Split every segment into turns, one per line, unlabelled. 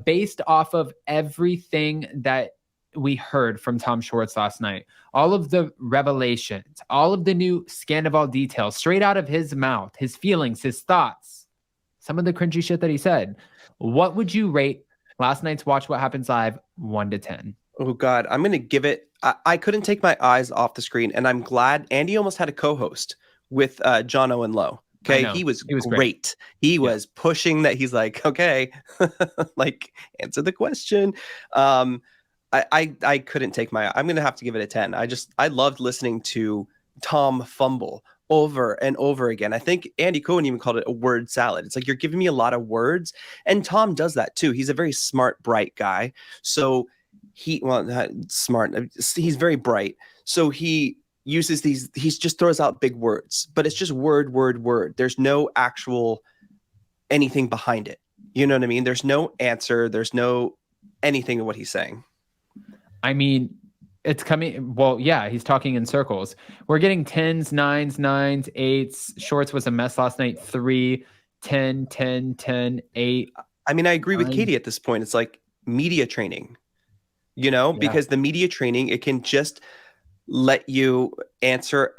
based off of everything that we heard from Tom Schwartz last night, all of the revelations, all of the new Sandoval details straight out of his mouth, his feelings, his thoughts, some of the cringy shit that he said, what would you rate last night's Watch What Happens Live 1 to 10?
Oh, God. I'm going to give it. I couldn't take my eyes off the screen, and I'm glad Andy almost had a co-host with John Owen Lowe. Okay, he was great. He was pushing that. He's like, okay, like answer the question. I couldn't take my. I'm going to have to give it a 10. I loved listening to Tom fumble over and over again. I think Andy Cohen even called it a word salad. It's like, you're giving me a lot of words, and Tom does that too. He's a very smart, bright guy. So smart. He's very bright. So he uses he just throws out big words, but it's just word, word, word. There's no actual anything behind it. You know what I mean? There's no answer. There's no anything of what he's saying.
I mean, it's coming. Well, yeah, he's talking in circles. We're getting 10s, 9s, 9s, 8s. Schwartz was a mess last night. 3, 10, 10, 10, 8.
I mean, I agree with Katie at this point. It's like media training, because the media training, it can just let you answer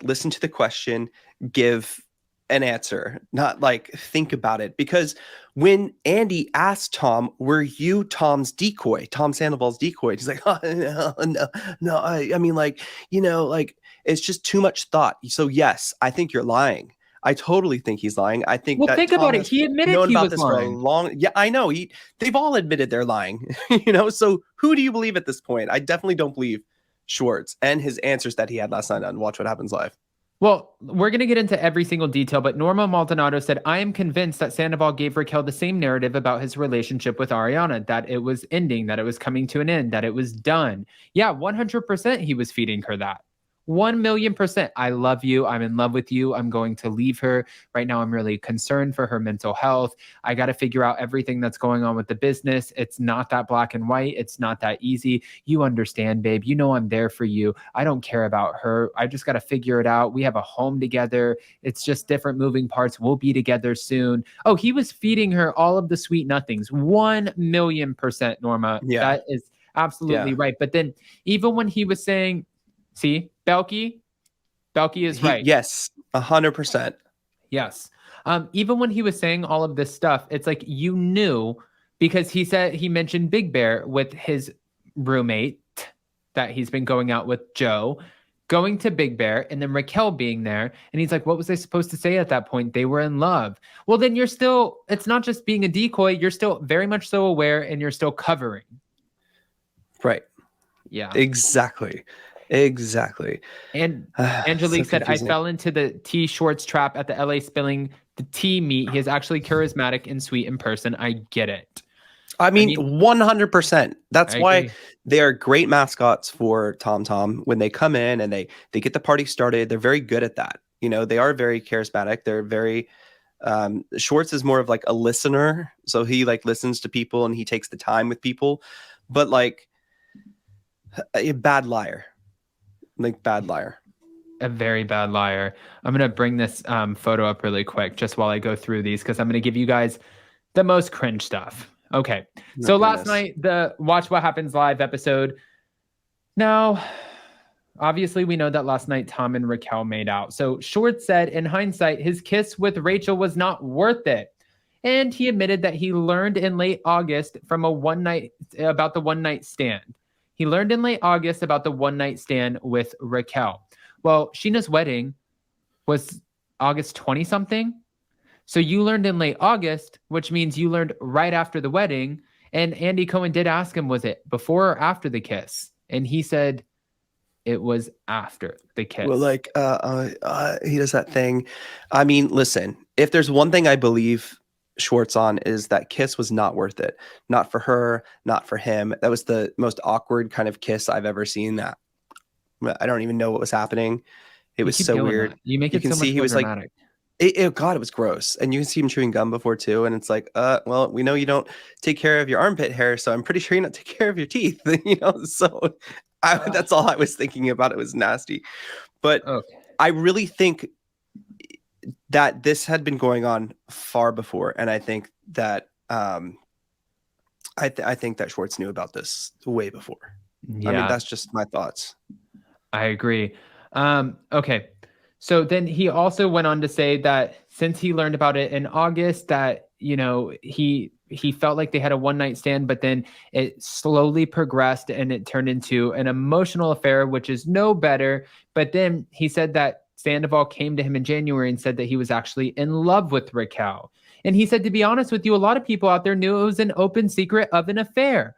listen to the question, give an answer, not like think about it. Because when Andy asked Tom, were you Tom's decoy, Tom Sandoval's decoy? He's like, oh, no. I mean, it's just too much thought. So yes, I think you're lying. I totally think he's lying. I think that
think
Tom
about it. He admitted he was lying.
Yeah, I know. They've all admitted they're lying. So who do you believe at this point? I definitely don't believe Schwartz and his answers that he had last night on Watch What Happens Live.
Well, we're going to get into every single detail, but Norma Maldonado said, I am convinced that Sandoval gave Raquel the same narrative about his relationship with Ariana, that it was ending, that it was coming to an end, that it was done. Yeah, 100% he was feeding her that. 1,000,000%. I love you. I'm in love with you. I'm going to leave her. Right now, I'm really concerned for her mental health. I got to figure out everything that's going on with the business. It's not that black and white. It's not that easy. You understand, babe. You know I'm there for you. I don't care about her. I just got to figure it out. We have a home together. It's just different moving parts. We'll be together soon. Oh, he was feeding her all of the sweet nothings. 1,000,000%, Norma.
Yeah.
That is absolutely right. But then even when he was saying, see, Belky is right.
Yes, 100%.
Yes. Even when he was saying all of this stuff, it's like you knew, because he mentioned Big Bear with his roommate that he's been going out with, Joe, going to Big Bear, and then Raquel being there. And he's like, what was I supposed to say at that point? They were in love. Well, then it's not just being a decoy. You're still very much so aware, and you're still covering.
Right.
Yeah.
Exactly. And
Angelique said, I fell into the T Schwartz trap at the LA Spilling the tea meet. He is actually charismatic and sweet in person. I get it.
I mean 100%. That's why they are great mascots for Tom Tom. When they come in and they get the party started, they're very good at that. They are very charismatic. They're very Schwartz is more of like a listener. So he listens to people and he takes the time with people, but a bad liar. Bad liar.
A very bad liar. I'm going to bring this photo up really quick just while I go through these, because I'm going to give you guys the most cringe stuff. Okay. So last night, the Watch What Happens Live episode. Now, obviously, we know that last night Tom and Raquel made out. So Schwartz said, in hindsight, his kiss with Rachel was not worth it. And he admitted that he learned in late August from about the one-night stand. He learned in late August about the one-night stand with Raquel. Well, Sheena's wedding was August 20-something. So you learned in late August, which means you learned right after the wedding. And Andy Cohen did ask him, was it before or after the kiss? And he said it was after the kiss.
Well, he does that thing. I mean, listen, if there's one thing I believe Schwartz on, is that kiss was not worth it. Not for her, not for him. That was the most awkward kind of kiss I've ever seen. That I don't even know what was happening. It was so weird.
You make it so much more dramatic.
God, it was gross. And you can see him chewing gum before too. And it's like, well, we know you don't take care of your armpit hair, so I'm pretty sure you don't take care of your teeth. So that's all I was thinking about. It was nasty. But I really think that this had been going on far before. And I think that I think that Schwartz knew about this way before.
Yeah.
I mean, that's just my thoughts.
I agree. Okay. So then he also went on to say that since he learned about it in August, that, you know, he felt like they had a one-night stand, but then it slowly progressed and it turned into an emotional affair, which is no better. But then he said that Sandoval came to him in January and said that he was actually in love with Raquel. And he said, to be honest with you, a lot of people out there knew it was an open secret of an affair,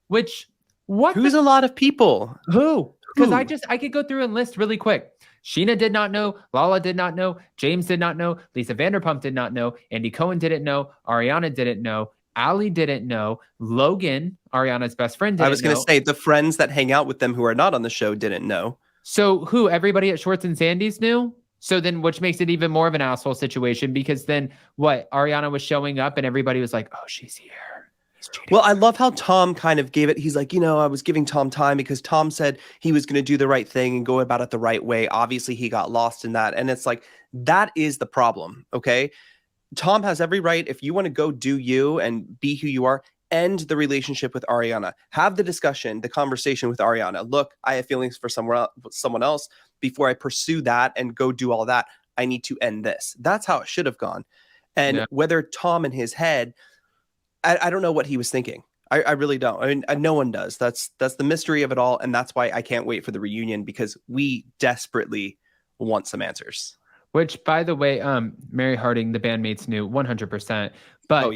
which
Who's a lot of people?
Who? Because I could go through and list really quick. Sheena did not know. Lala did not know. James did not know. Lisa Vanderpump did not know. Andy Cohen didn't know. Ariana didn't know. Ali didn't know. Logan, Ariana's best friend, didn't know.
I was going to say the friends that hang out with them who are not on the show didn't know.
So who? Everybody at Schwartz and Sandy's knew? So then, which makes it even more of an asshole situation, because then what? Ariana was showing up and everybody was like, oh, she's here.
Well, I love how Tom kind of gave it. He's like, I was giving Tom time because Tom said he was going to do the right thing and go about it the right way. Obviously, he got lost in that. And it's like, that is the problem. Okay. Tom has every right. If you want to go do you and be who you are, end the relationship with Ariana. Have the discussion, the conversation with Ariana. Look, I have feelings for someone else. Before I pursue that and go do all that, I need to end this. That's how it should have gone. And whether Tom in his head, I don't know what he was thinking. I really don't. I mean, no one does. That's the mystery of it all. And that's why I can't wait for the reunion, because we desperately want some answers.
Which, by the way, Mary Harding, the bandmates, knew 100%. But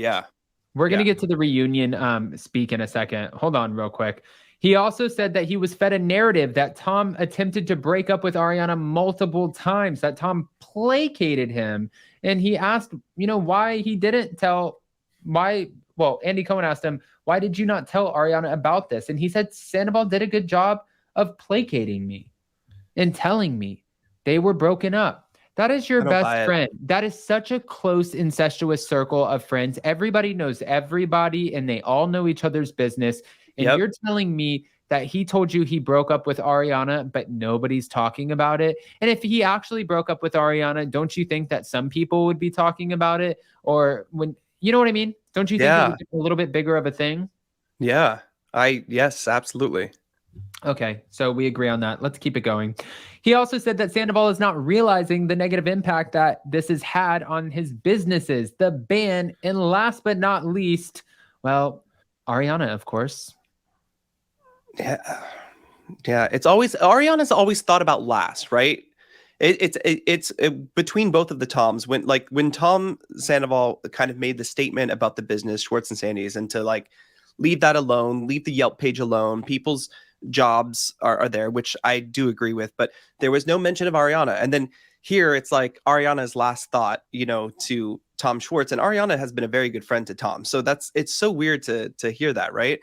we're going to get to the reunion speak in a second. Hold on real quick. He also said that he was fed a narrative that Tom attempted to break up with Ariana multiple times, that Tom placated him. And he asked, why he didn't tell, Andy Cohen asked him, why did you not tell Ariana about this? And he said, Sandoval did a good job of placating me and telling me they were broken up. That is your best friend. That is such a close, incestuous circle of friends. Everybody knows everybody and they all know each other's business. And you're telling me that he told you he broke up with Ariana, but nobody's talking about it. And if he actually broke up with Ariana, don't you think that some people would be talking about it? Or when, you know what I mean? Don't you think it would be a little bit bigger of a thing?
Yeah, yes, absolutely.
Okay, so we agree on that. Let's keep it going. He also said that Sandoval is not realizing the negative impact that this has had on his businesses, the band, and last but not least, well, Ariana, of course.
Yeah. It's always Ariana's always thought about last, right? It's between both of the Toms. When Tom Sandoval kind of made the statement about the business, Schwartz and Sandy's, and to like leave that alone, leave the Yelp page alone. People's jobs are there, which I do agree with, but there was no mention of Ariana. And then here it's like Ariana's last thought, to Tom Schwartz, and Ariana has been a very good friend to Tom. So it's so weird to hear that, right?